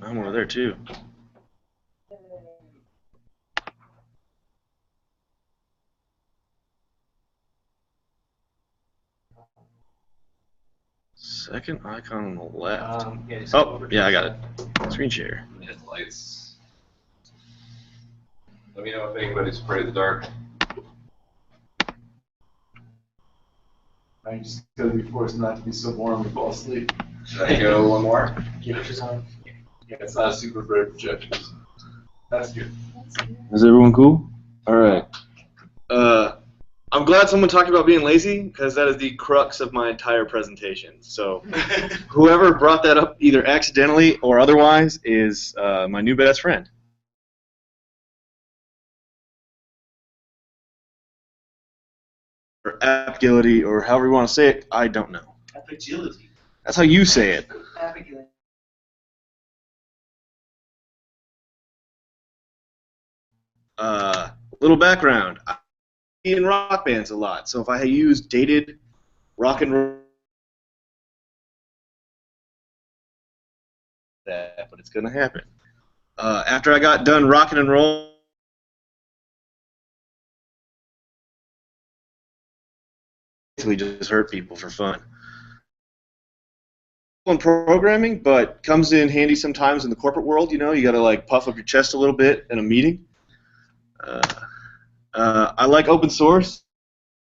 I'm over there too. Second icon on the left. Oh, yeah, I got it. Screen share. Lights. Let me know if anybody's afraid of the dark. I just gotta be forced not to be so warm to fall asleep. Should I go one more? Yeah, it's not a super bright projection. That's good. Is everyone cool? All right. I'm glad someone talked about being lazy, because that is the crux of my entire presentation. So whoever brought that up either accidentally or otherwise is my new best friend. Or Apigility, or however you want to say it, I don't know. Apigility. That's how you say it. Apigility. Little background. I play in rock bands a lot, so if I use dated rock and roll, that, but it's gonna happen. After I got done rocking and roll, basically just hurt people for fun. In programming, but comes in handy sometimes in the corporate world. You know, you got to like puff up your chest a little bit in a meeting. I like open source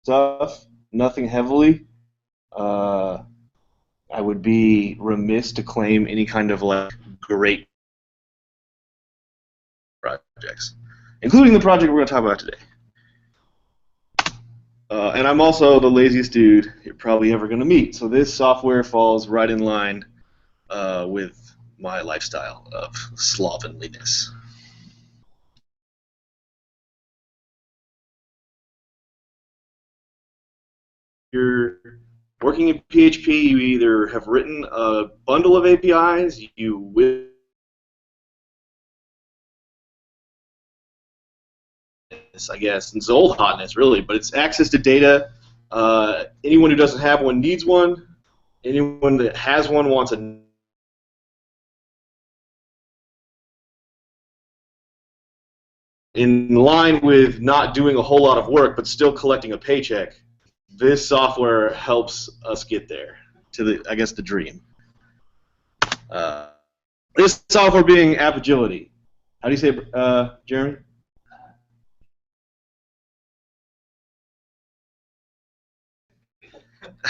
stuff, nothing heavily. I would be remiss to claim any kind of like great projects, including the project we're going to talk about today. And I'm also the laziest dude you're probably ever going to meet, so this software falls right in line with my lifestyle of slovenliness. You're working in PHP, you either have written a bundle of APIs, you will I guess. It's old hotness, really, but it's access to data. Anyone who doesn't have one needs one. Anyone that has one wants a. In line with not doing a whole lot of work, but still collecting a paycheck, this software helps us get there to the, I guess, the dream. This software being Apigility. How do you say it, Jeremy?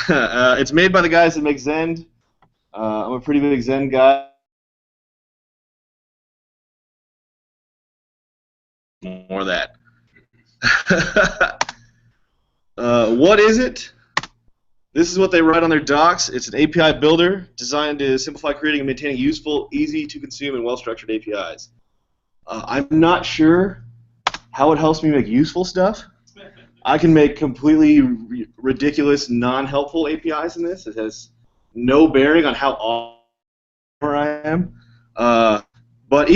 It's made by the guys that make Zend. I'm a pretty big Zend guy. More of that. What is it? This is what they write on their docs. It's an API builder designed to simplify creating and maintaining useful, easy to consume, and well-structured APIs. I'm not sure how it helps me make useful stuff. I can make completely ridiculous, non-helpful APIs in this. It has no bearing on how awesome I am. But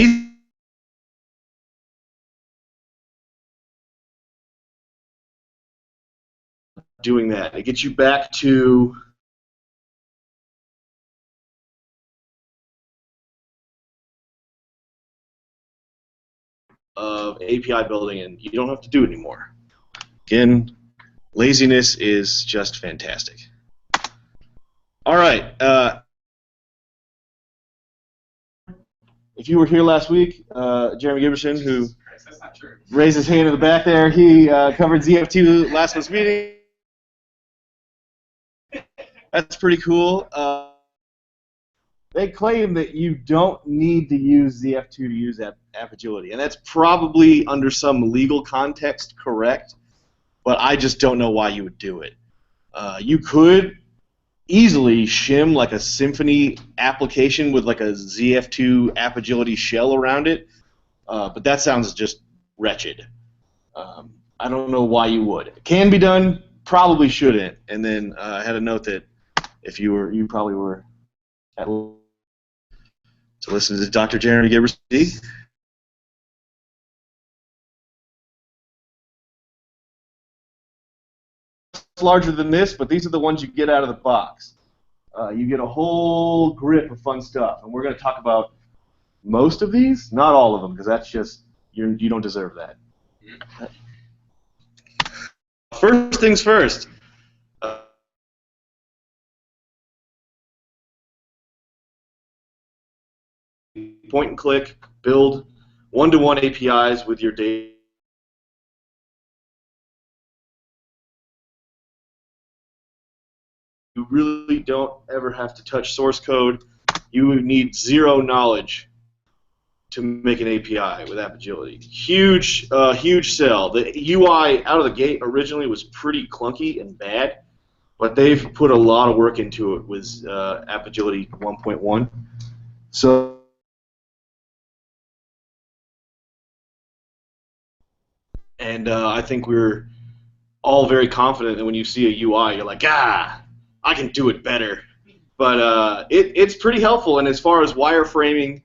doing that, it gets you back to API building, and you don't have to do it anymore. Again, laziness is just fantastic. All right. If you were here last week, Jeremy Giberson, who raised his hand in the back there, he covered ZF2 last month's meeting. That's pretty cool. They claim that you don't need to use ZF2 to use Apigility, and that's probably under some legal context correct, but I just don't know why you would do it. You could easily shim like a Symfony application with like a ZF2 Apigility shell around it, but that sounds just wretched. I don't know why you would. It can be done, probably shouldn't. And then I had a note that if you probably were at to listen to Dr. Jeremy Giberson. It's larger than this, but these are the ones you get out of the box. You get a whole grip of fun stuff, and we're going to talk about most of these, not all of them, because that's just you don't deserve that. First things first. Point and click, build one-to-one APIs with your data. You really don't ever have to touch source code. You need zero knowledge to make an API with Apigility. Huge, huge sell. The UI out of the gate originally was pretty clunky and bad, but they've put a lot of work into it with Apigility 1.1. So. And I think we're all very confident that when you see a UI, you're like, I can do it better. But it's pretty helpful, and as far as wireframing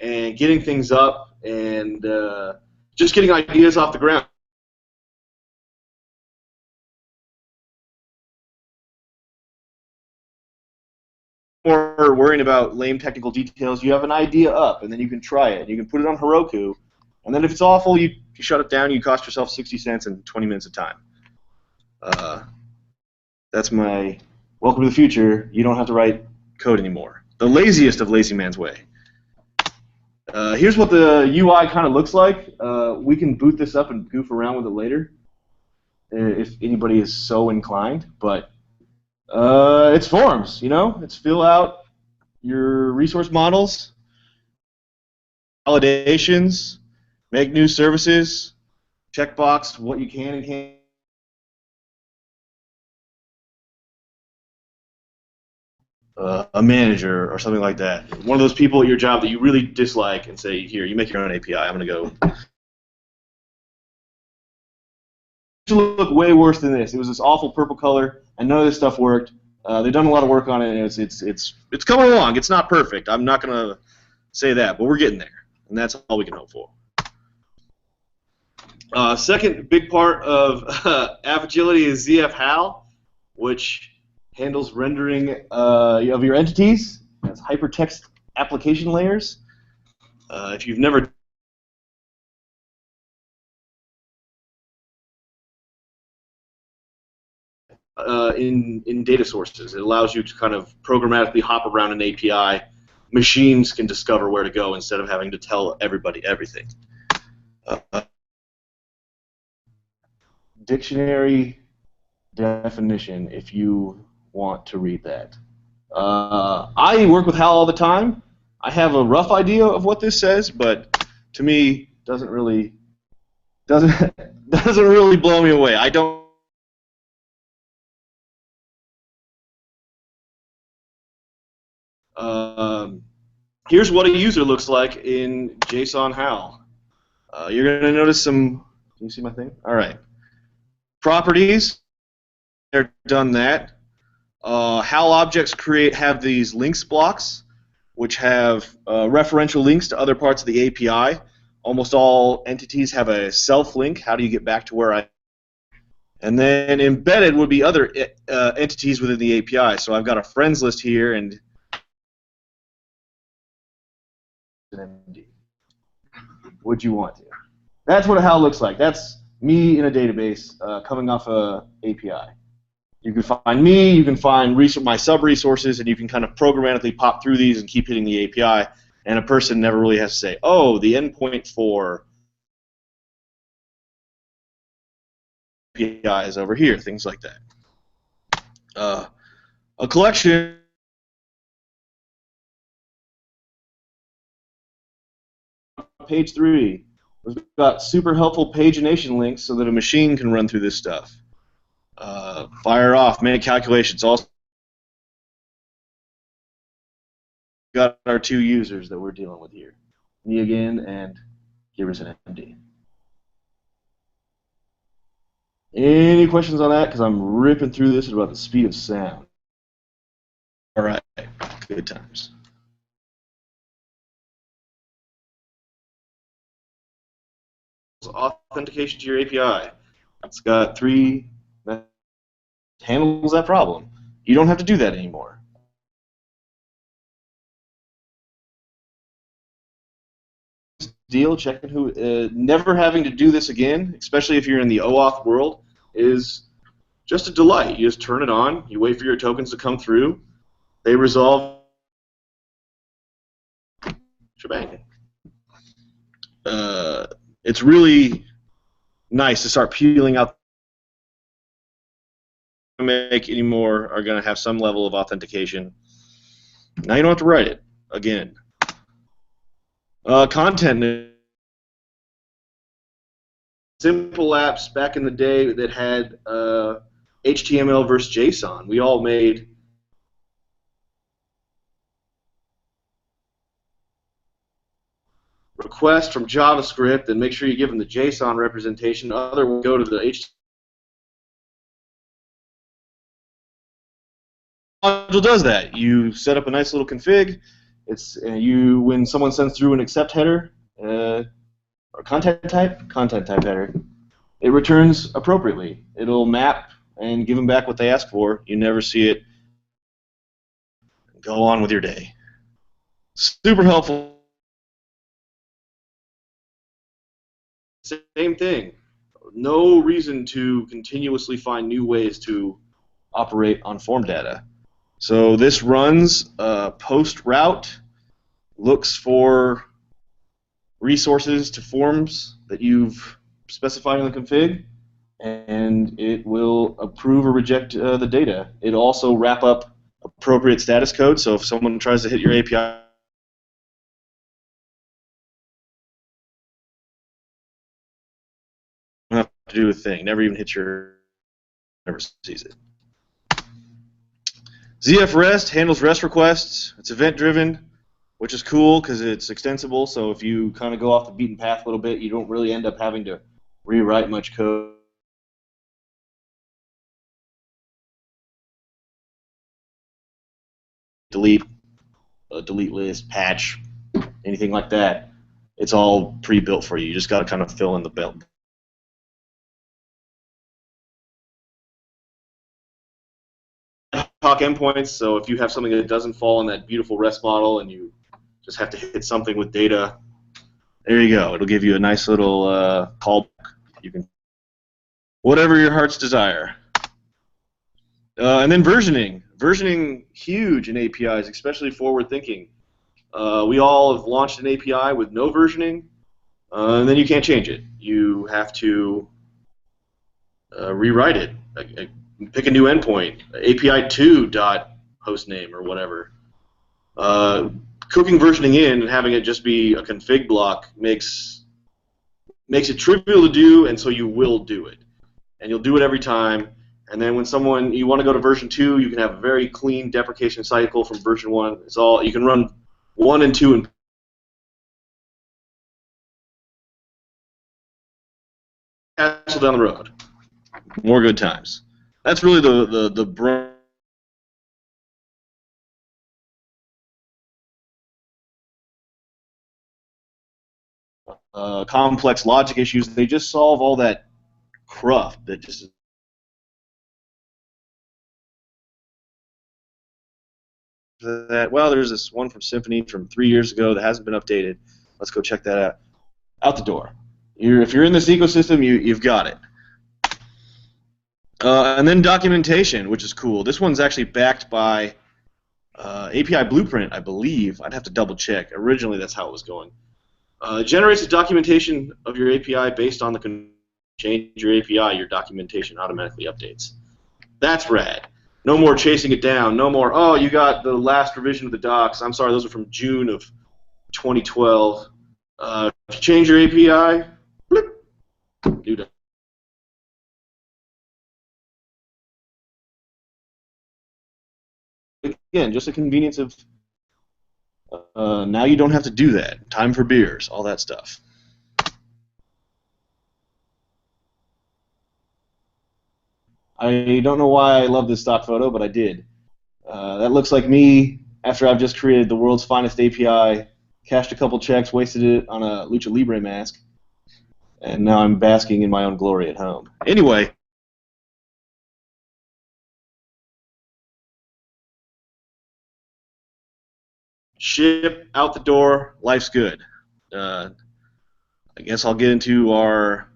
and getting things up and just getting ideas off the ground. Or worrying about lame technical details, you have an idea up, and then you can try it. You can put it on Heroku, and then if it's awful, you shut it down. You cost yourself 60 cents and 20 minutes of time. That's my welcome to the future. You don't have to write code anymore. The laziest of lazy man's way. Here's what the UI kind of looks like. We can boot this up and goof around with it later if anybody is so inclined. But it's forms, It's fill out your resource models, validations, make new services, checkbox what you can and can't. A manager or something like that. One of those people at your job that you really dislike and say, here, you make your own API. I'm going to go. It should look way worse than this. It was this awful purple color, and none of this stuff worked. They've done a lot of work on it, and it's coming along. It's not perfect. I'm not going to say that, but we're getting there, and that's all we can hope for. Second big part of Apigility is ZF-HAL, which handles rendering of your entities. That's hypertext application layers. If you've never in data sources, it allows you to kind of programmatically hop around an API. Machines can discover where to go instead of having to tell everybody everything. Dictionary definition, if you want to read that. I work with HAL all the time. I have a rough idea of what this says, but to me, doesn't really blow me away. I don't. Here's what a user looks like in JSON HAL. You're going to notice some. Can you see my thing? All right. Properties. They're done that. HAL objects have these links blocks, which have referential links to other parts of the API. Almost all entities have a self-link. How do you get back to where I? And then embedded would be other entities within the API. So I've got a friends list here and an MD. Would you want to? That's what a HAL looks like. That's me in a database coming off a API. You can find me, you can find my sub-resources, and you can kind of programmatically pop through these and keep hitting the API, and a person never really has to say, oh, the endpoint for API is over here, things like that. A collection page 3. We've got super helpful pagination links so that a machine can run through this stuff. Fire off, make calculations. Also got our two users that we're dealing with here. Me again and give us an MD. Any questions on that? Because I'm ripping through this at about the speed of sound. All right, good times. Authentication to your API. It's got 3 handles that problem. You don't have to do that anymore. deal. Checking who, never having to do this again, especially if you're in the OAuth world, is just a delight. You just turn it on, you wait for your tokens to come through, they resolve. Shebang. It's really nice to start peeling out. Make anymore are going to have some level of authentication. Now you don't have to write it again. Content. Simple apps back in the day that had HTML versus JSON. We all made requests from JavaScript and make sure you give them the JSON representation. Other will go to the HTML module. Does that? You set up a nice little config. It's when someone sends through an accept header or content type header, it returns appropriately. It'll map and give them back what they ask for. You never see it. Go on with your day. Super helpful. Same thing. No reason to continuously find new ways to operate on form data. So this runs post route, looks for resources to forms that you've specified in the config, and it will approve or reject the data. It'll also wrap up appropriate status code, so if someone tries to hit your API, you don't have to do a thing. Never even hit your, never sees it. ZF REST handles REST requests. It's event-driven, which is cool because it's extensible, so if you kind of go off the beaten path a little bit, you don't really end up having to rewrite much code. Delete list, patch, anything like that. It's all pre-built for you. You just got to kind of fill in the belt. Talk endpoints, so if you have something that doesn't fall in that beautiful REST model and you just have to hit something with data, there you go. It'll give you a nice little callback. You can, whatever your heart's desire. And then versioning. Versioning, huge in APIs, especially forward-thinking. We all have launched an API with no versioning, and then you can't change it. You have to rewrite it. Pick a new endpoint, API2 dot hostname or whatever. Cooking versioning in and having it just be a config block makes it trivial to do, and so you will do it. And you'll do it every time. And then when you want to go to version 2, you can have a very clean deprecation cycle from version 1. It's all, you can run 1 and 2 and cancel down the road. More good times. That's really the complex logic issues. They just solve all that cruft that just that. Well, there's this one from Symphony from 3 years ago that hasn't been updated. Let's go check that out. Out the door. If you're in this ecosystem, you've got it. And then documentation, which is cool. This one's actually backed by API Blueprint, I believe. I'd have to double check. Originally, that's how it was going. It generates a documentation of your API based on the change your API. Your documentation automatically updates. That's rad. No more chasing it down. No more, oh, you got the last revision of the docs. I'm sorry, those are from June of 2012. If you change your API, blip, new doc. Again, just the convenience of now you don't have to do that. Time for beers, all that stuff. I don't know why I love this stock photo, but I did. That looks like me after I've just created the world's finest API, cashed a couple checks, wasted it on a Lucha Libre mask, and now I'm basking in my own glory at home. Anyway. Ship out the door, life's good. I guess I'll get into our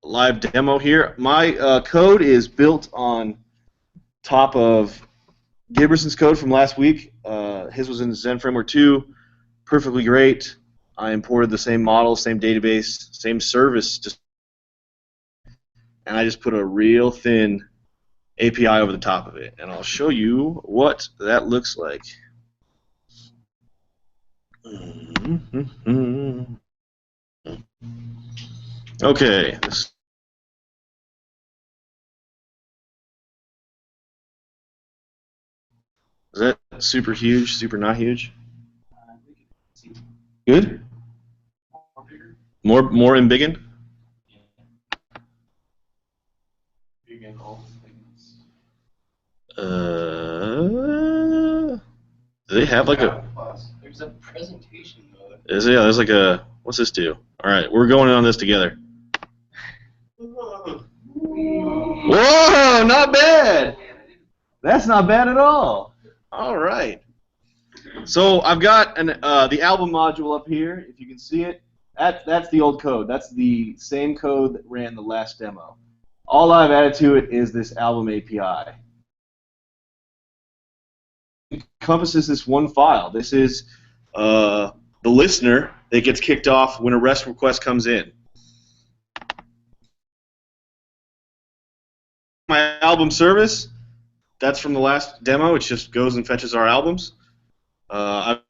live demo here. My code is built on top of Giberson's code from last week. His was in Zen Framework 2, perfectly great. I imported the same model, same database, same service, and I just put a real thin API over the top of it, and I'll show you what that looks like. Okay. Is that super huge, super not huge? Good? More embiggen? Do they have like a... There's a presentation mode. Yeah, there's like a... What's this do? Alright, we're going on this together. Whoa, not bad! That's not bad at all. Alright. So I've got the album module up here, if you can see it. That's the old code. That's the same code that ran the last demo. All I've added to it is this album API. It encompasses this one file. This is the listener that gets kicked off when a REST request comes in. My album service, that's from the last demo. It just goes and fetches our albums. I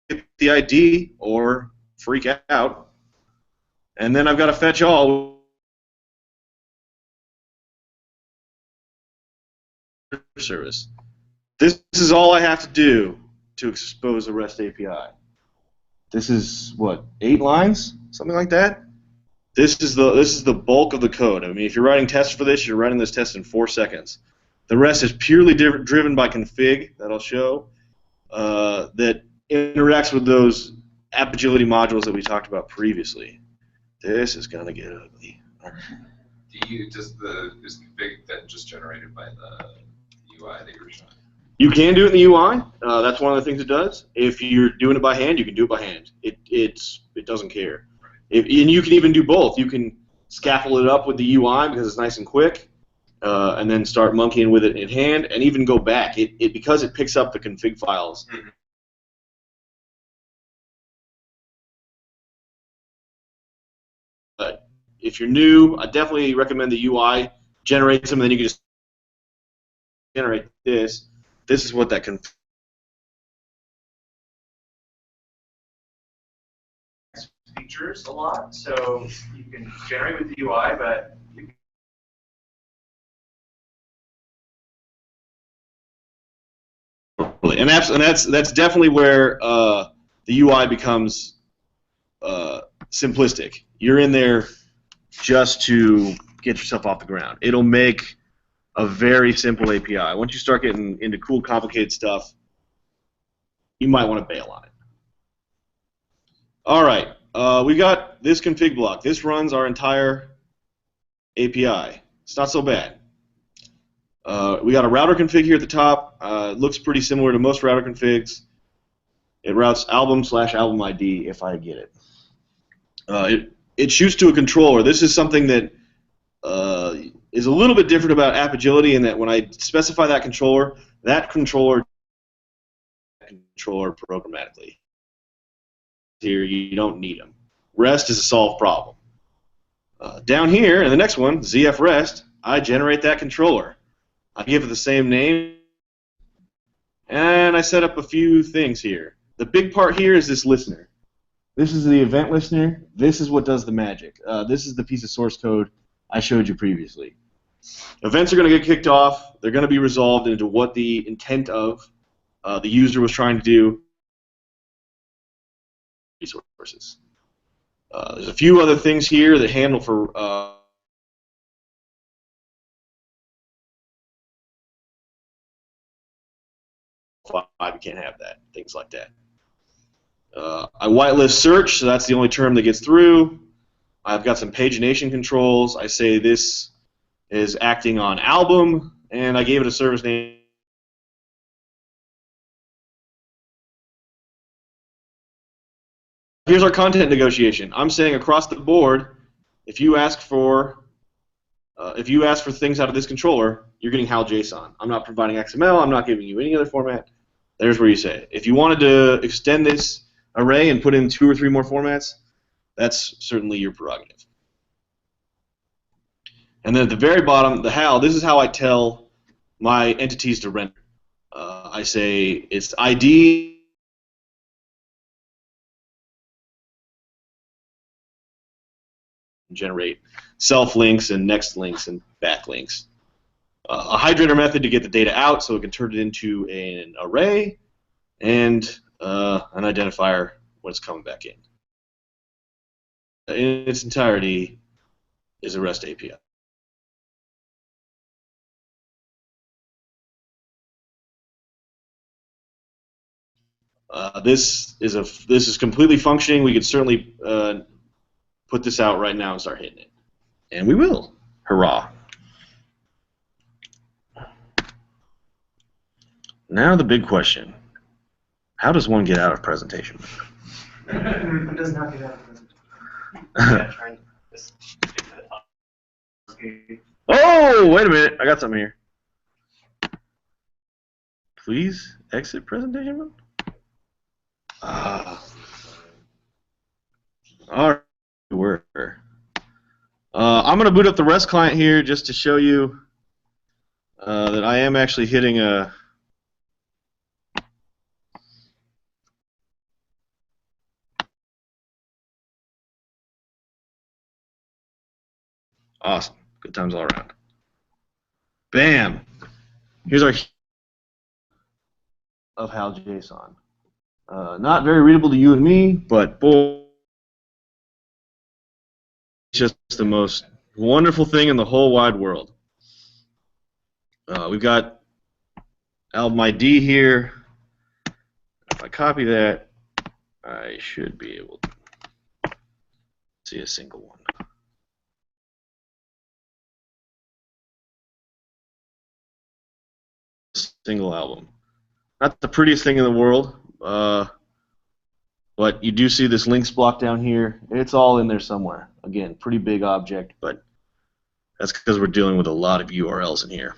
get the ID or freak out, and then I've got to fetch all service. This is all I have to do to expose a REST API. This is what, 8 lines, something like that. This is the bulk of the code. I mean, if you're writing tests for this, you're writing this test in 4 seconds. The rest is purely driven by config that I'll show that interacts with those Apigility modules that we talked about previously. This is gonna get ugly. Is config then just generated by the UI that you're showing? You can do it in the UI. That's one of the things it does. If you're doing it by hand, you can do it by hand. It doesn't care. And you can even do both. You can scaffold it up with the UI because it's nice and quick, and then start monkeying with it in hand, and even go back. Because it picks up the config files. Mm-hmm. But if you're new, I definitely recommend the UI. Generate some, and then you can just generate this. This is what that config Features a lot, so you can generate with the UI, but you and that's definitely where the UI becomes simplistic. You're in there just to get yourself off the ground. It'll make a very simple API. Once you start getting into cool, complicated stuff, you might want to bail on it. All right, we got this config block. This runs our entire API. It's not so bad. We got a router config here at the top. It looks pretty similar to most router configs. It routes album/album ID if I get it. It shoots to a controller. This is something that is a little bit different about Apigility in that when I specify that controller programmatically. Here, you don't need them. REST is a solved problem. Down here, in the next one, ZF REST, I generate that controller. I give it the same name, and I set up a few things here. The big part here is this listener. This is the event listener. This is what does the magic. This is the piece of source code I showed you previously. Events are going to get kicked off. They're going to be resolved into what the intent of the user was trying to do. Resources. There's a few other things here that handle for you can't have that, things like that. I whitelist search, so that's the only term that gets through. I've got some pagination controls. I say this is acting on album, and I gave it a service name here's our content negotiation. I'm saying across the board, if you ask for things out of this controller, you're getting HAL JSON. I'm not providing XML. I'm not giving you any other format. There's where you say it. If you wanted to extend this array and put in 2 or 3 more formats, that's certainly your prerogative. And then at the very bottom, the HAL, this is how I tell my entities to render. I say it's ID, generate self links and next links and backlinks. A hydrator method to get the data out so it can turn it into an array, and an identifier when it's coming back in. In its entirety is a REST API. This is completely functioning. We could certainly put this out right now and start hitting it, and we will. Hurrah! Now the big question: how does one get out of presentation? It does not get out of presentation. Yeah, trying to just stick to the top. Okay. Oh, wait a minute! I got something here. Please exit presentation mode. All right, I'm going to boot up the REST client here just to show you that I am actually hitting a. Awesome. Good times all around. Bam. Here's our of HAL JSON. Not very readable to you and me, but boy, it's just the most wonderful thing in the whole wide world. We've got album ID here. If I copy that, I should be able to see a single one. Single album. Not the prettiest thing in the world, but you do see this links block down here. It's all in there somewhere. Again, pretty big object, but that's because we're dealing with a lot of URLs in here.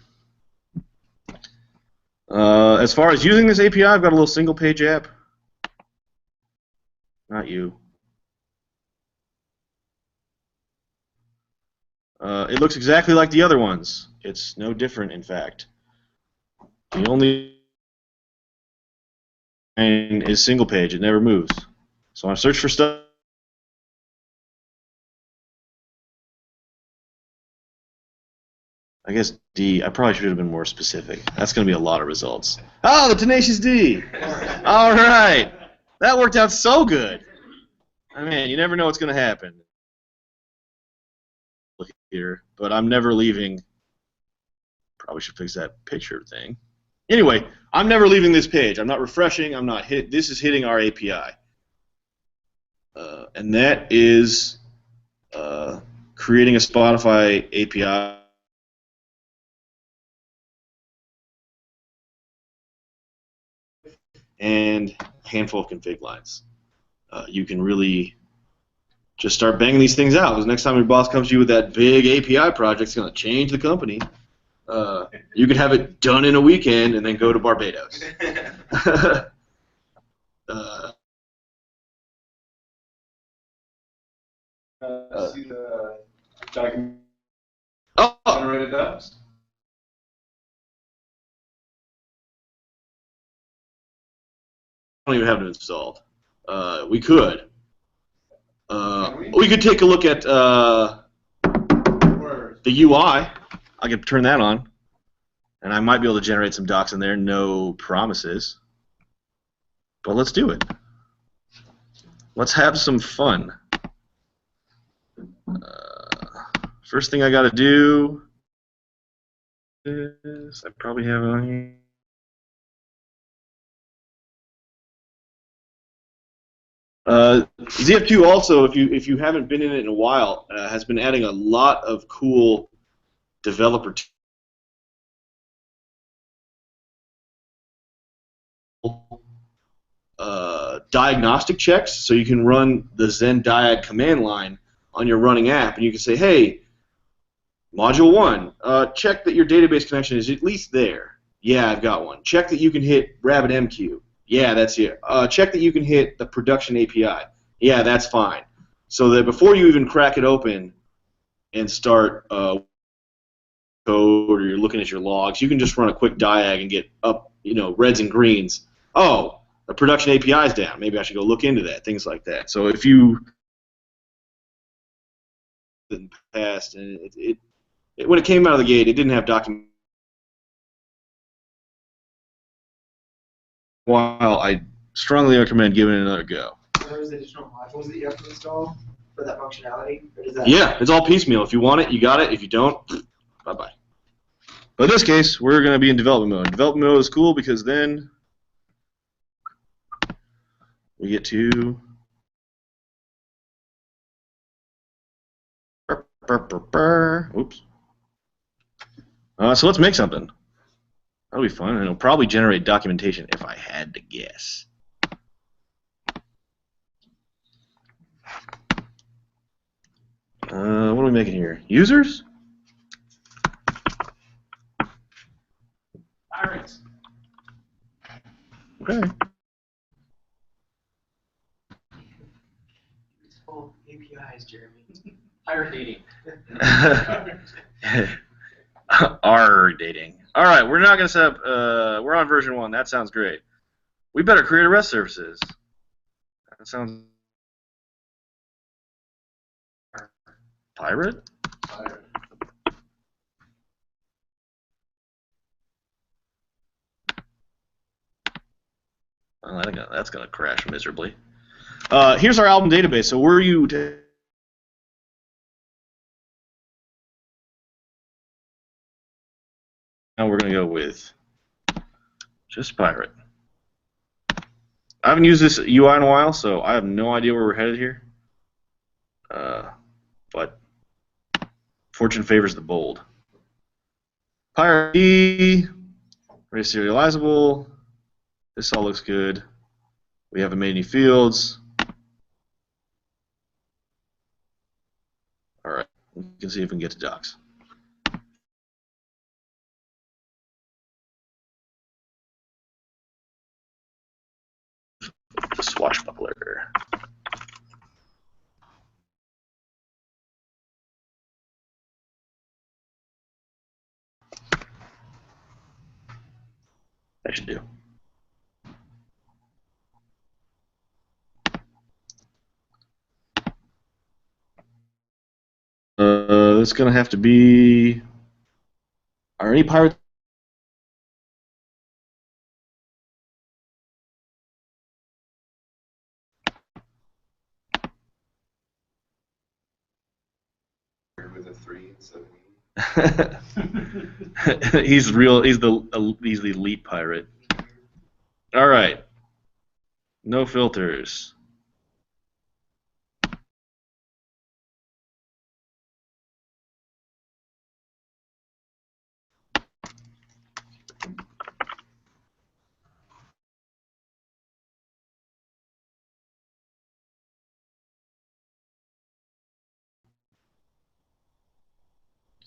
As far as using this API, I've got a little single page app. Not you. It looks exactly like the other ones. It's no different, in fact. The only is single page. It never moves. So I search for stuff. I guess D. I probably should have been more specific. That's going to be a lot of results. Oh, the tenacious D. All right. That worked out so good. I mean, you never know what's going to happen. Look here, but I'm never leaving. Probably should fix that picture thing. Anyway, I'm never leaving this page. I'm not refreshing. I'm not hit. This is hitting our API, and that is creating a Spotify API. And a handful of config lines. You can really just start banging these things out. Because next time your boss comes to you with that big API project, it's going to change the company. You could have it done in a weekend and then go to Barbados. See the document Oh, generated up? I don't even have it installed. We could. We could take a look at the UI. I could turn that on, and I might be able to generate some docs in there. No promises, but let's do it. Let's have some fun. First thing I got to do is I probably have it on here. ZF2 also, if you haven't been in it in a while, has been adding a lot of cool developer diagnostic checks, so you can run the Zendiag command line on your running app, and you can say, hey, Module 1, check that your database connection is at least there. Yeah, I've got one. Check that you can hit RabbitMQ. Yeah, that's it. Check that you can hit the production API. Yeah, that's fine. So that before you even crack it open and start code, or you're looking at your logs, you can just run a quick diag and get up, reds and greens. Oh, the production API is down. Maybe I should go look into that. Things like that. So if you in the past, and when it came out of the gate, it didn't have document. While I strongly recommend giving it another go. Are those additional modules that you have to install for that functionality? Or is that Yeah, it's all piecemeal. If you want it, you got it. If you don't, bye-bye. But in this case, we're going to be in development mode. Development mode is cool because then we get to oops. So let's make something. That'll be fun, and it'll probably generate documentation if I had to guess. What are we making here? Users? pirates? Okay. It's full APIs, Jeremy. Pirate dating. R dating. All right, we're not going to set up. We're on version 1. That sounds great. We better create a REST services. That sounds. Pirate? Well, that's going to crash miserably. Here's our album database. So where are you? Now we're going to go with just Pirate. I haven't used this UI in a while, so I have no idea where we're headed here. But fortune favors the bold. Pirate very serializable. This all looks good. We haven't made any fields. All right, we can see if we can get to docs. Swashbuckler. That should do. That's gonna have to be. Are any pirates? With a 3 instead of He's real. He's the elite pirate. All right. No filters.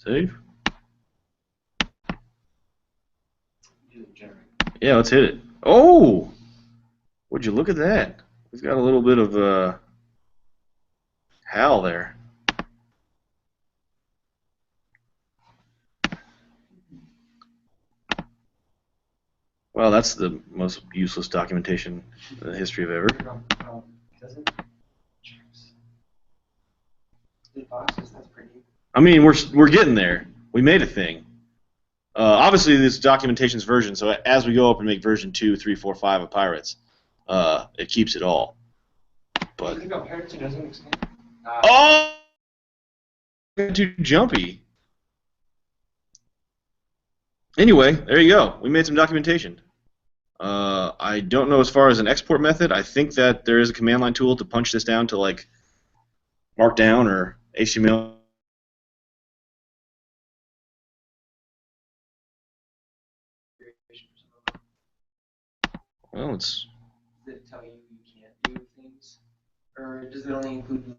Save. Yeah, let's hit it. Oh! Would you look at that? We've got a little bit of HAL there. Well, that's the most useless documentation in the history of ever. I mean, we're getting there. We made a thing. Obviously, this documentation's version, so as we go up and make version 2, 3, 4, 5 of Pirates, it keeps it all. But oh, too jumpy. Anyway, there you go. We made some documentation. I don't know as far as an export method. I think that there is a command line tool to punch this down to like Markdown or HTML. Well, it's that tell you you can't do things? Or does it only include?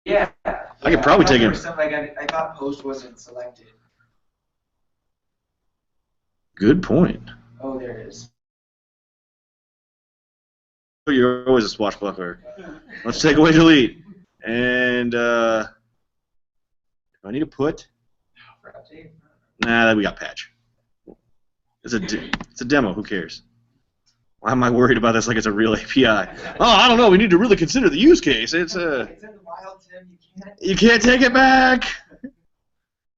Yeah. I could probably take it. it. Like I thought post wasn't selected. Good point. Oh, there it is. You're always a swashbuckler. Let's take away delete. And do I need to put? Nah, we got patch. It's a demo. Who cares? Why am I worried about this like it's a real API? Oh, I don't know. We need to really consider the use case. It's in the wild, Tim. You can't take it back.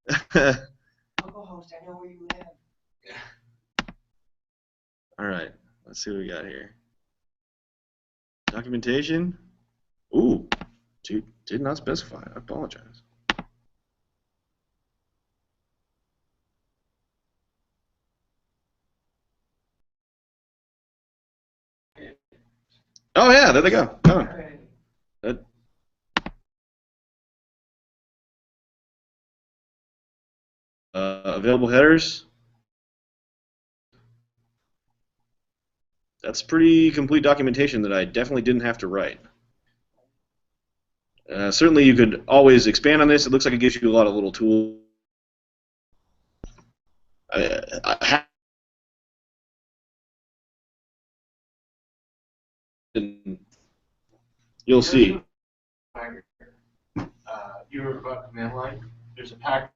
Localhost, I know where you live. All right. Let's see what we got here. Documentation. Ooh, did not specify. I apologize. Oh yeah, there they go. Done. Available headers. That's pretty complete documentation that I definitely didn't have to write. Certainly, you could always expand on this. It looks like it gives you a lot of little tools. You'll see. You were about command line. There's a pack.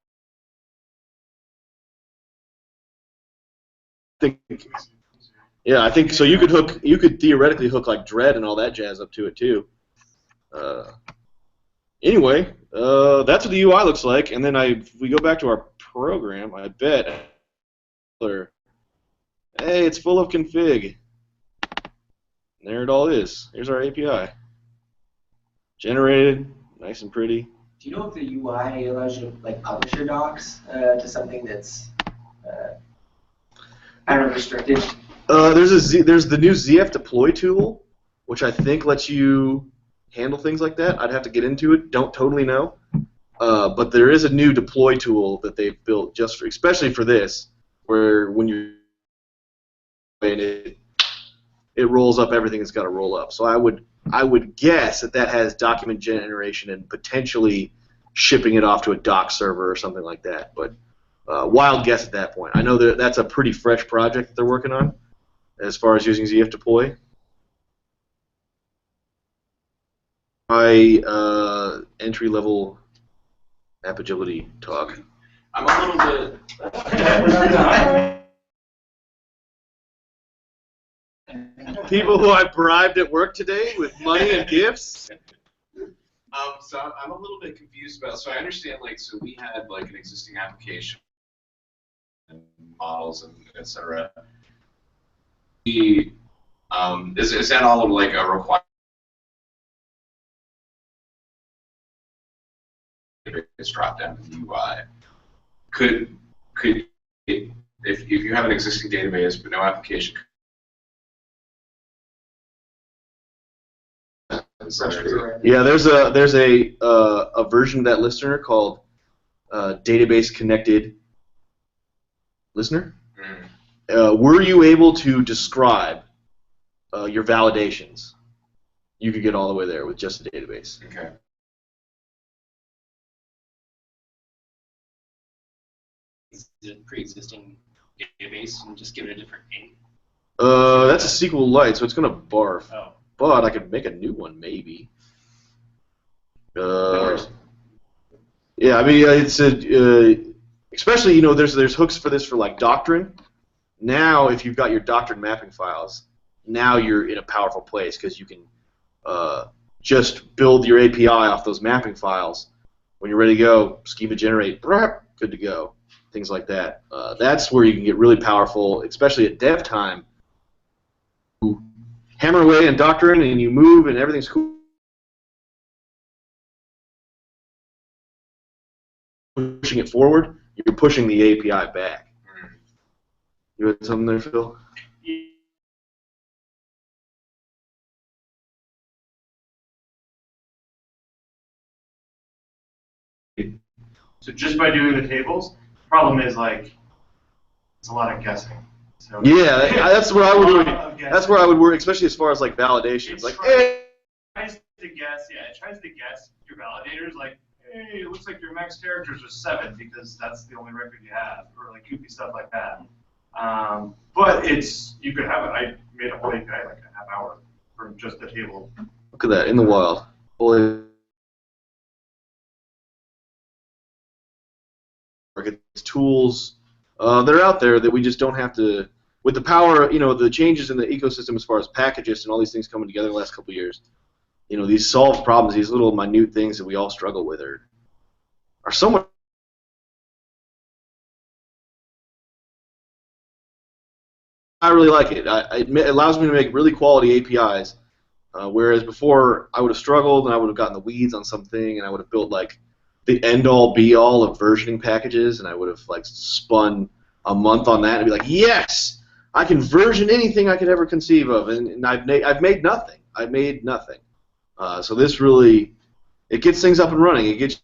Yeah, I think so. You could theoretically hook like Dread and all that jazz up to it too. Anyway, that's what the UI looks like. And then if we go back to our program, I bet. Hey, it's full of config. And there it all is. Here's our API. Generated, nice and pretty. Do you know if the UI allows you to like publish your docs to something that's I don't know, restricted? There's the new ZF deploy tool, which I think lets you handle things like that. I'd have to get into it. Don't totally know. But there is a new deploy tool that they've built especially for this, where when you it rolls up everything it's got to roll up. So I would guess that has document generation and potentially shipping it off to a doc server or something like that. But wild guess at that point. I know that's a pretty fresh project that they're working on as far as using ZF deploy. My entry-level Apigility talk. I'm a little bit. People who I bribed at work today with money and gifts. So I'm a little bit confused about. So I understand, so we had an existing application and models and etc. Is that all of a requirement? It's dropped down to the UI. Could if you have an existing database but no application? Yeah, there's a version of that listener called database connected listener. Were you able to describe your validations? You could get all the way there with just a database. Okay. Is it a pre-existing database and just give it a different name? That's a SQLite, so it's gonna barf. Oh. But I could make a new one, maybe. Yeah, I mean, it's especially there's hooks for this for doctrine. Now, if you've got your doctrine mapping files, now you're in a powerful place because you can just build your API off those mapping files. When you're ready to go, schema generate, good to go. Things like that. That's where you can get really powerful, especially at dev time. Hammer away in doctrine and you move and everything's cool. Pushing it forward, you're pushing the API back. You had something there, Phil? So just by doing the tables, problem is it's a lot of guessing. So, Yeah, that's where I would worry. guessing. That's where I would worry, especially as far as like validation. It's like, hey, Tries to guess, yeah, it tries to guess your validators, like, hey, it looks like your max characters are 7 because that's the only record you have, or like goofy stuff like that. But you could have it. I made a whole API like a half hour from just the table. look at that in the wild. Boy, it's tools that are out there that we just don't have to. With the power, the changes in the ecosystem as far as packages and all these things coming together the last couple of years. These solved problems, these little minute things that we all struggle with are so much. I really like it. It allows me to make really quality APIs, whereas before I would have struggled and I would have gotten the weeds on something and I would have built like the end-all be-all of versioning packages and I would have like spun a month on that and be like, yes, I can version anything I could ever conceive of, and I've made nothing. I've made nothing. So this really, it gets things up and running. It gets.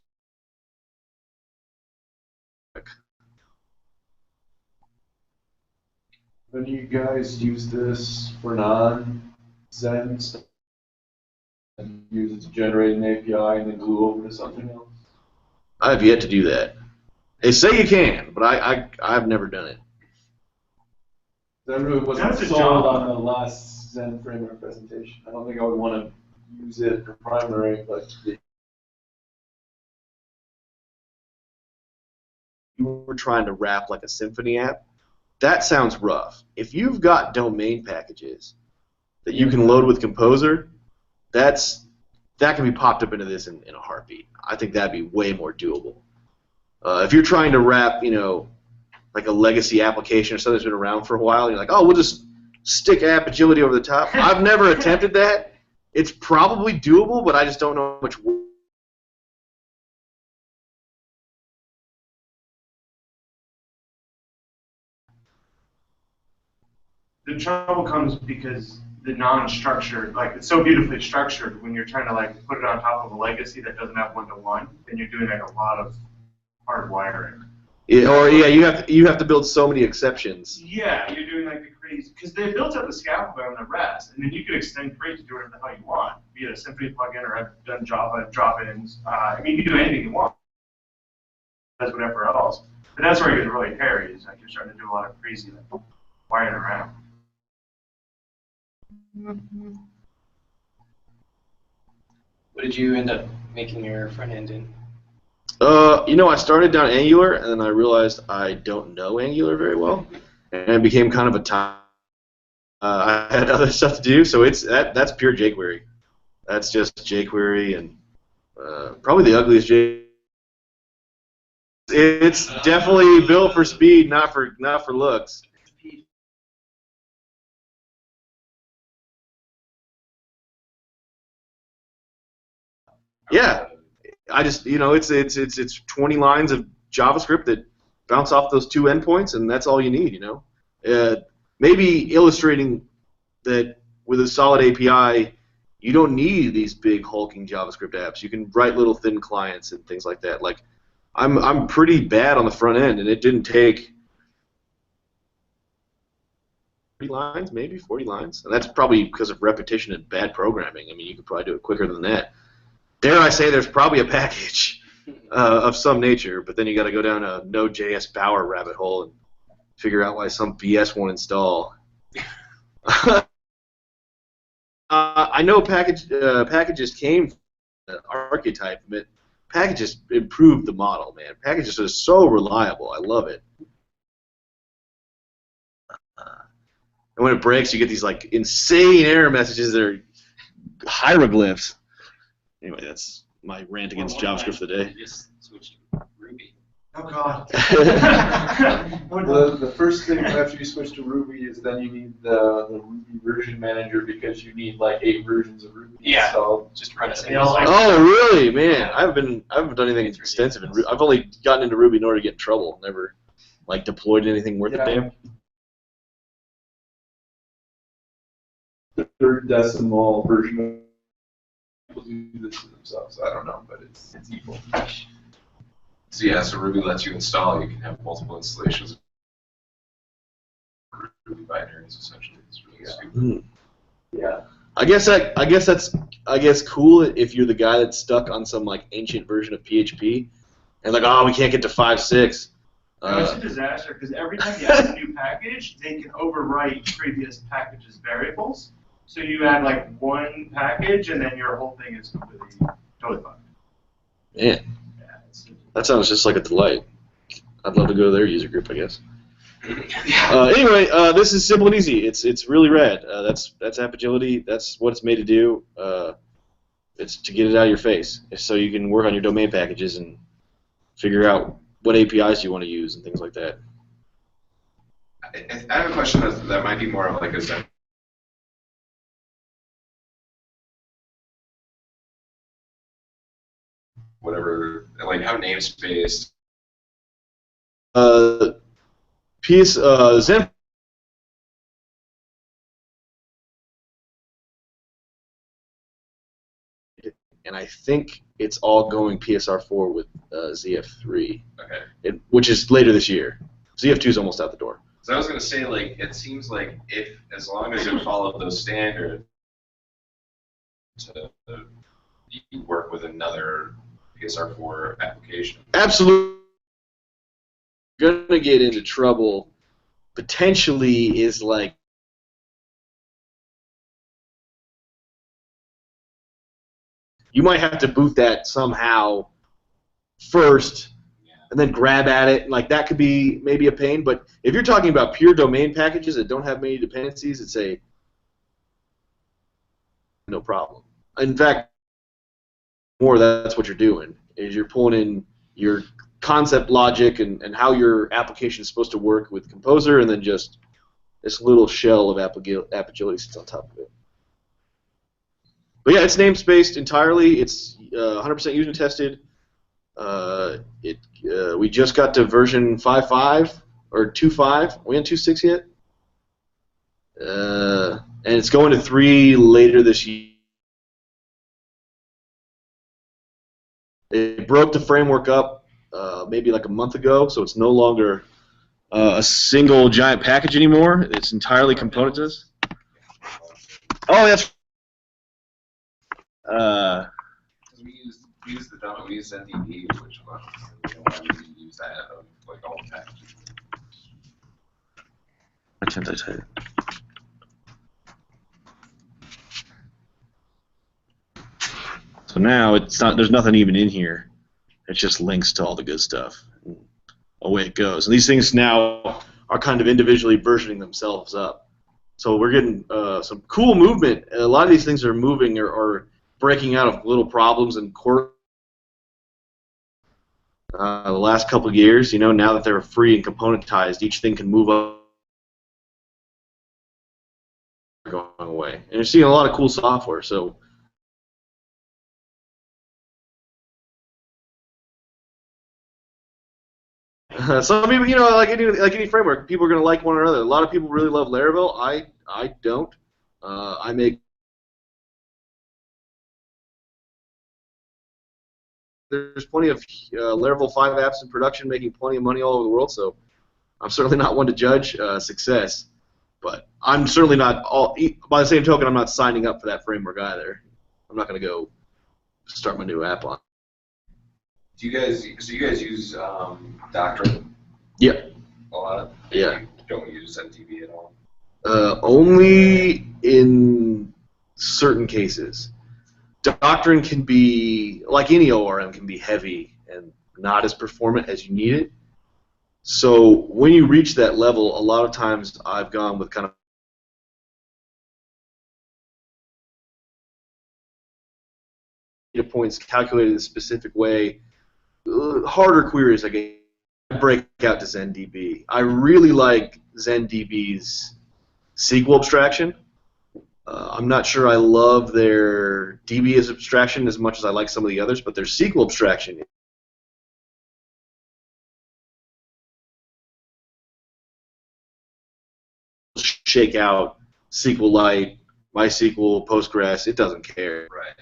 When you guys use this for non-Zen stuff and use it to generate an API and then glue over to something else? I have yet to do that. They say you can, but I've never done it. That really wasn't That's a sold job. on the last Zen framework presentation. I don't think I would want to use it for primary, but You were trying to wrap like a Symfony app. That sounds rough. If you've got domain packages that you can load with Composer, that can be popped up into this in a heartbeat. I think that'd be way more doable. If you're trying to wrap, like a legacy application or something that's been around for a while, you're like, oh, we'll just stick Apigility over the top. I've never attempted that. It's probably doable, but I just don't know how much work. The trouble comes because the non-structured, like it's so beautifully structured, when you're trying to like put it on top of a legacy that doesn't have one-to-one, then you're doing like a lot of hard wiring. You have to build so many exceptions. Yeah, you're doing like the crazy, because they built up the scaffolding on the rest, and then you could extend Crate to do whatever the hell you want, be it a Symfony plugin or I've done Java drop-ins. You can do anything you want. That's whatever else. But that's where it gets really hairy. Is like you're starting to do a lot of crazy like wiring around. What did you end up making your front end in? I started down Angular, and then I realized I don't know Angular very well, and it became kind of a time. I had other stuff to do, so that's pure jQuery. That's just jQuery, and probably the ugliest jQuery. It's definitely built for speed, not for looks. Yeah, I just it's 20 lines of JavaScript that bounce off those two endpoints, and that's all you need. Maybe illustrating that with a solid API, you don't need these big hulking JavaScript apps. You can write little thin clients and things like that. Like, I'm pretty bad on the front end, and it didn't take 30 lines, maybe 40 lines, and that's probably because of repetition and bad programming. I mean, you could probably do it quicker than that. Dare I say there's probably a package of some nature, but then you got to go down a Node.js Bower rabbit hole and figure out why some BS won't install. I know packages came from the archetype, but packages improved the model, man. Packages are so reliable. I love it. And when it breaks, you get these like insane error messages that are hieroglyphs. Anyway, that's my rant against JavaScript for the day. Just switch to Ruby. Oh God. The first thing after you switch to Ruby is then you need the Ruby version manager because you need like 8 versions of Ruby installed. Just run a Oh, really, man? I haven't done anything extensive in Ruby. I've only gotten into Ruby in order to get in trouble. Never like deployed anything worth a damn. The third decimal version of people do this to themselves. I don't know, but it's evil. So yeah, so Ruby lets you install. You can have multiple installations Ruby binaries essentially. It's really stupid. Mm. Yeah. I guess that's cool if you're the guy that's stuck on some like ancient version of PHP and like, oh, we can't get to 5.6. No, it's a disaster because every time you add a new package, they can overwrite previous packages variables. So you add like one package, and then your whole thing is completely totally fucked. Man, Yeah, that sounds just like a delight. I'd love to go to their user group, I guess. Anyway, this is simple and easy. It's really rad. That's Apigility. That's what it's made to do. It's to get it out of your face, so you can work on your domain packages and figure out what APIs you want to use and things like that. I have a question that might be more of like a Zen. Whatever, like how namespace. Zen. And I think it's all going PSR4 with ZF3, Okay. which is later this year. ZF2 is almost out the door. So I was gonna say, like, it seems like as long as it followed those standards, you work with another PSR4 application. Absolutely, gonna get into trouble. Potentially is like you might have to boot that somehow first and then grab at it. Like that could be maybe a pain. But if you're talking about pure domain packages that don't have many dependencies, it's a no problem. In fact, that's what you're doing is you're pulling in your concept logic and how your application is supposed to work with Composer, and then just this little shell of Apigility sits on top of it. But yeah, it's namespaced entirely. It's 100% unit tested. We just got to version 5.5 or 2.5. Are we on 2.6 yet? And it's going to 3 later this year. They broke the framework up maybe like a month ago, so it's no longer a single giant package anymore. It's entirely componentless. Oh, that's. We use ZenDB, which we use that of like all the packages. Why can't I type? So now it's not. There's nothing even in here. It's just links to all the good stuff. Away it goes. And these things now are kind of individually versioning themselves up. So we're getting some cool movement. A lot of these things are moving or breaking out of little problems and quirks. The last couple of years, now that they're free and componentized, each thing can move up. Going away, and you're seeing a lot of cool software. So some people, like any framework, people are going to like one another. A lot of people really love Laravel. I don't. I make there's plenty of Laravel 5 apps in production making plenty of money all over the world. So I'm certainly not one to judge success. But I'm certainly not all. By the same token, I'm not signing up for that framework either. I'm not going to go start my new app on. So you guys use Doctrine? Yep. A lot. Yeah. You don't use ZenDB at all. Only in certain cases. Doctrine can be, like any ORM, can be heavy and not as performant as you need it. So when you reach that level, a lot of times I've gone with kind of data points calculated in a specific way. Harder queries I break out to ZenDB. I really like ZenDB's SQL abstraction. I'm not sure I love their DB as abstraction as much as I like some of the others, but their SQL abstraction shake out SQLite, MySQL, Postgres. It doesn't care. Right.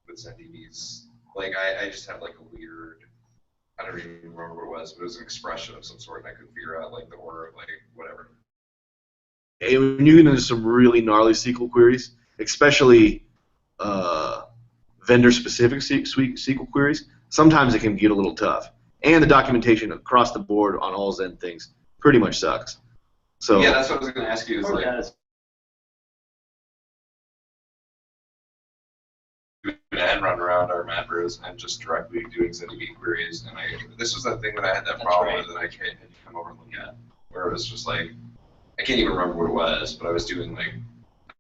With ZenDB's like I just had like a weird, I don't even remember what it was, but it was an expression of some sort, and I couldn't figure out like the order of like whatever. And when you get into some really gnarly SQL queries, especially vendor-specific SQL queries, sometimes it can get a little tough. And the documentation across the board on all Zen things pretty much sucks. So Yeah, that's what I was going to ask you. Is like doing an end run around our macros and just directly doing ZDB queries, and this was that thing that I had that problem with that I had to come over and look at, where it was just like I can't even remember what it was, but I was doing like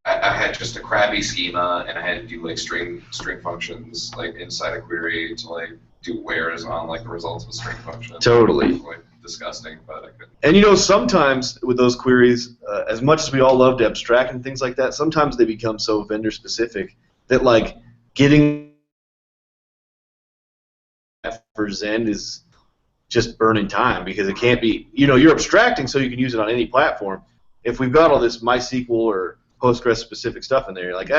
I had just a crappy schema, and I had to do like string functions like inside a query to like do wheres on like the results of a string function. Totally. Like disgusting, but I couldn't. And you know, sometimes with those queries, as much as we all love to abstract and things like that, sometimes they become so vendor specific that like getting for Zen is just burning time, because it can't be, you know, you're abstracting so you can use it on any platform. If we've got all this MySQL or Postgres specific stuff in there, you're like,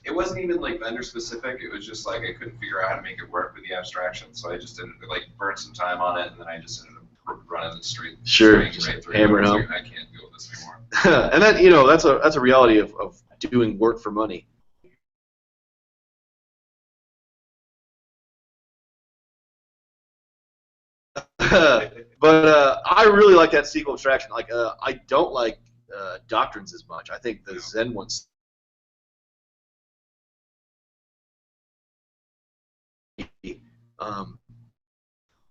It wasn't even like vendor specific. It was just like I couldn't figure out how to make it work with the abstraction, so I just didn't like burn some time on it, and then I just ended up running the straight sure, just right through. hammer it I was home. like, I can't deal with this anymore. And that, you know, that's a reality of doing work for money. But I really like that SQL abstraction. Like, I don't like doctrines as much. I think the Zen ones.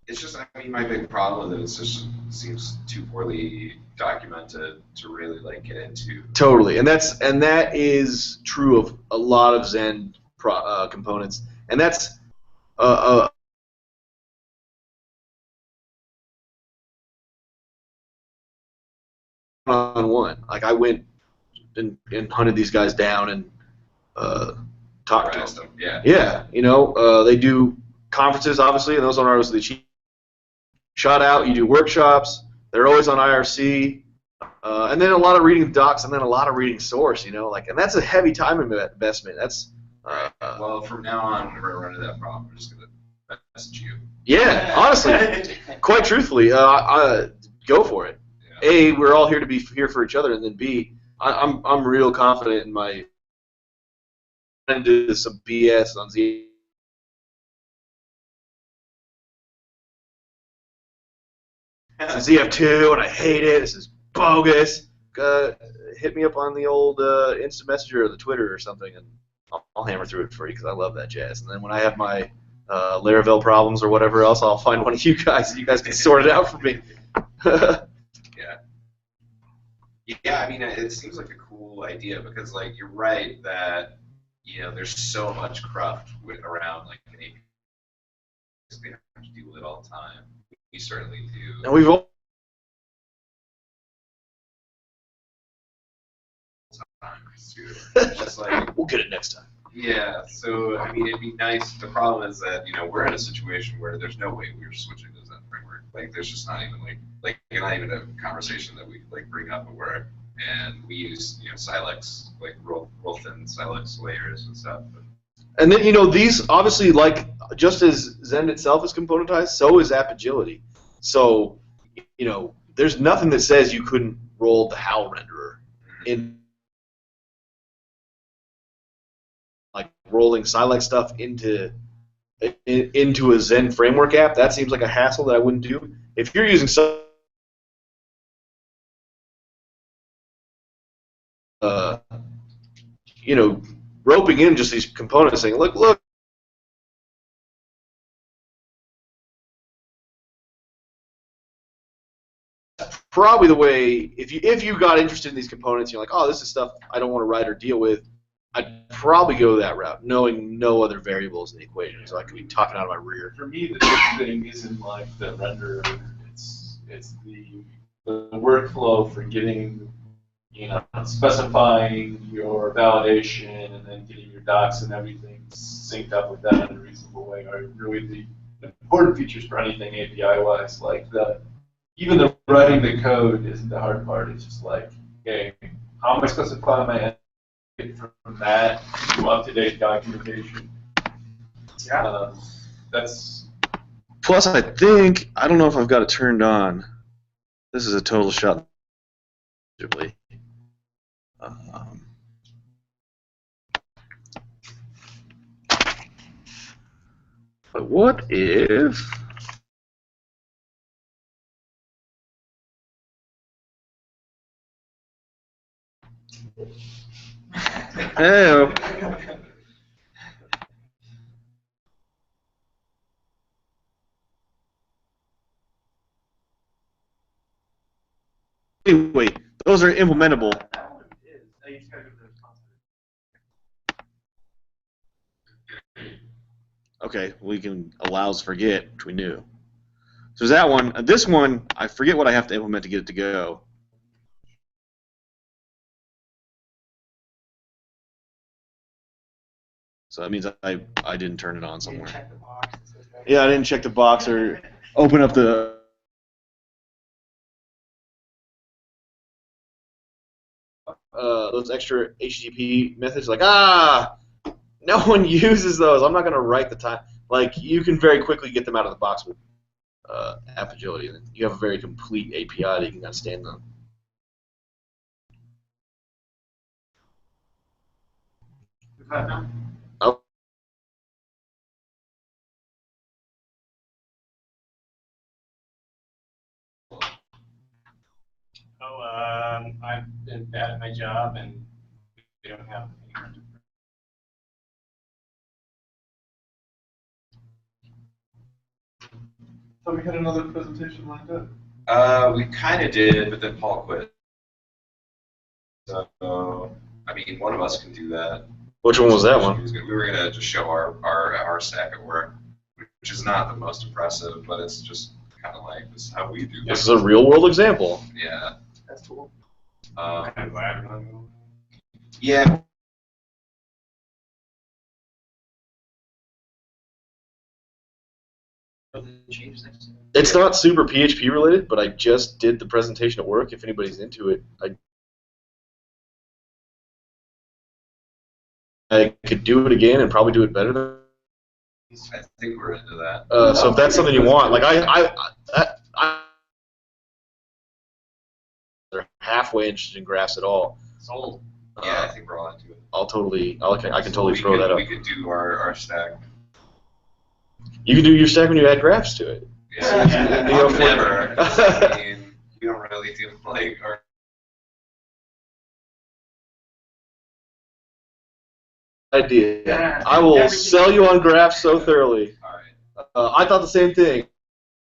It's just, I mean, my big problem with it is it just seems too poorly documented to really like get into. Totally, and that is true of a lot of Zen components, and that's on one. Like I went and hunted these guys down and talked to them. Yeah. Yeah, you know, they do conferences obviously, and those aren't always the cheap. Shot out. You do workshops. They're always on IRC. And then a lot of reading docs, and then a lot of reading source, you know, like, and that's a heavy time investment. That's well, from now on, whenever I run into that problem, I'm just gonna message you. Yeah, honestly, quite truthfully, go for it. Yeah. A, we're all here to be here for each other, and then B, I'm real confident in my into some BS on Z. ZF2, and I hate it. This is bogus. Hit me up on the old Instant Messenger or the Twitter or something, and I'll hammer through it for you because I love that jazz. And then when I have my Laravel problems or whatever else, I'll find one of you guys, and you guys can sort it out for me. Yeah, I mean, it seems like a cool idea because, like, you're right that, you know, there's so much cruft around, like, an API. They have to deal with it all the time. We certainly do. And we've all it's just like, we'll get it next time. Yeah, so I mean, it'd be nice. The problem is that, you know, we're in a situation where there's no way we're switching to Zen framework. Like, there's just not even like not even a conversation that we like bring up at work. And we use, you know, Silex, like roll thin Silex layers and stuff. But, and then, you know, these obviously, like, just as Zen itself is componentized, so is Apigility. So, you know, there's nothing that says you couldn't roll the HAL renderer in, like, rolling Silex stuff into a Zen framework app. That seems like a hassle that I wouldn't do. If you're using you know, roping in just these components, saying, look. Probably the way, if you got interested in these components, you're like, oh, this is stuff I don't want to write or deal with, I'd probably go that route, knowing no other variables in the equation, so I could be talking out of my rear. For me, the big thing isn't like the render; it's the workflow for getting, you know, specifying your validation and then getting your docs and everything synced up with that in a reasonable way are really the important features for anything API-wise. Like even the writing the code isn't the hard part. It's just like, okay, how am I specifying my end from that to up-to-date documentation? Yeah. That's Plus, I don't know if I've got it turned on. This is a total shot. Um, but what if? Hey. Wait, those are implementable. That one is. You just gotta go to the response. Okay, we can allows forget, which we knew. So there's that one. This one, I forget what I have to implement to get it to go. So that means I didn't turn it on somewhere. Check the box. It says that. Yeah, I didn't check the box or open up the. Those extra HTTP methods, like, no one uses those. I'm not going to write the time. Like, you can very quickly get them out of the box with Apigility. You have a very complete API that you can kind of stand on. Oh. I've been bad at my job, and we don't have any. thought we had another presentation lined up. We kind of did, but then Paul quit. So, I mean, one of us can do that. Which one was that one? We were gonna just show our stack at work, which is not the most impressive, but it's just kind of like this is how we do. This is a real world example. Yeah. That's cool. I'm glad. Yeah. It's not super PHP related, but I just did the presentation at work. If anybody's into it, I could do it again and probably do it better than. I think we're into that. So if that's something you want, like they're halfway interested in graphs at all. Sold. Yeah, I think we're all into it. I can totally throw that up. We could do our stack. You can do your stack when you add graphs to it. Yeah, never. I mean, we don't really do like our. Idea. Yeah. I will sell you on graphs so thoroughly. All right. I thought the same thing.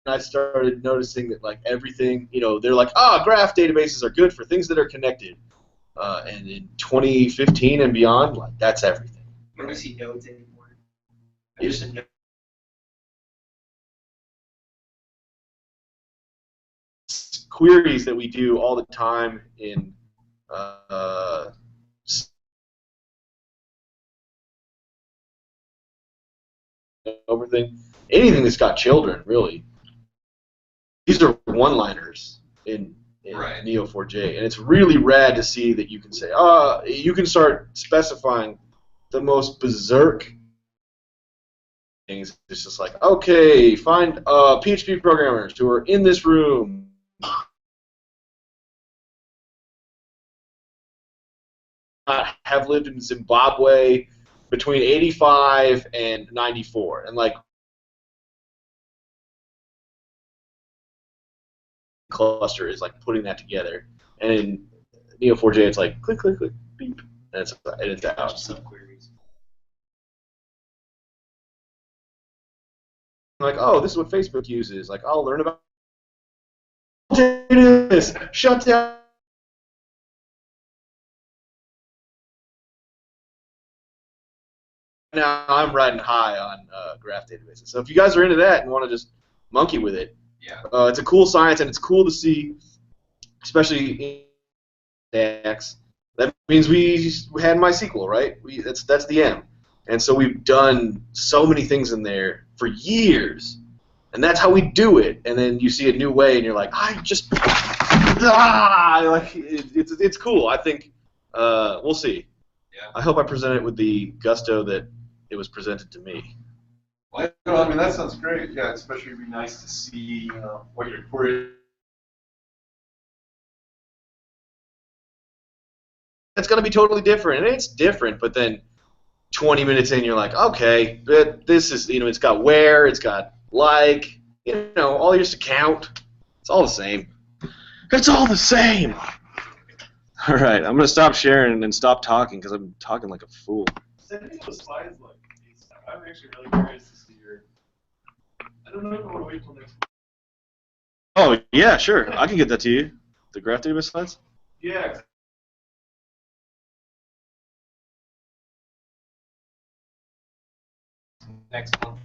I started noticing that like everything, they're like, graph databases are good for things that are connected. And in 2015 and beyond, like that's everything. I don't see nodes anymore. Yeah. Just a node. Queries that we do all the time in everything, anything that's got children, really. These are one-liners in Right. Neo4j, and it's really rad to see that you can say, you can start specifying the most berserk things. It's just like, okay, find PHP programmers who are in this room. Have lived in Zimbabwe between 85 and 94, and like cluster is like putting that together. And in Neo4j, it's like click, click, click, beep, and it's out. Subqueries. Like, oh, this is what Facebook uses. Like, I'll learn about this. Shut down. Now I'm riding high on graph databases. So if you guys are into that and want to just monkey with it, Yeah. it's a cool science, and it's cool to see, especially in stacks. That means we had MySQL, right? That's the M, and so we've done so many things in there for years, and that's how we do it. And then you see a new way, and you're like, it's cool. I think we'll see. Yeah. I hope I present it with the gusto that it was presented to me. Well, I mean, that sounds great. Yeah, especially it'd be nice to see, what your query. It's going to be totally different, and it's different. But then 20 minutes in, you're like, okay, but this is, it's got where, it's got like, all your account. It's all the same. It's all the same. All right, I'm going to stop sharing and stop talking because I'm talking like a fool. Send me those slides like these. I'm actually really curious to see your. I don't know if I want to wait till next week. Oh, yeah, sure. I can get that to you. The graph database slides? Yeah. Next month.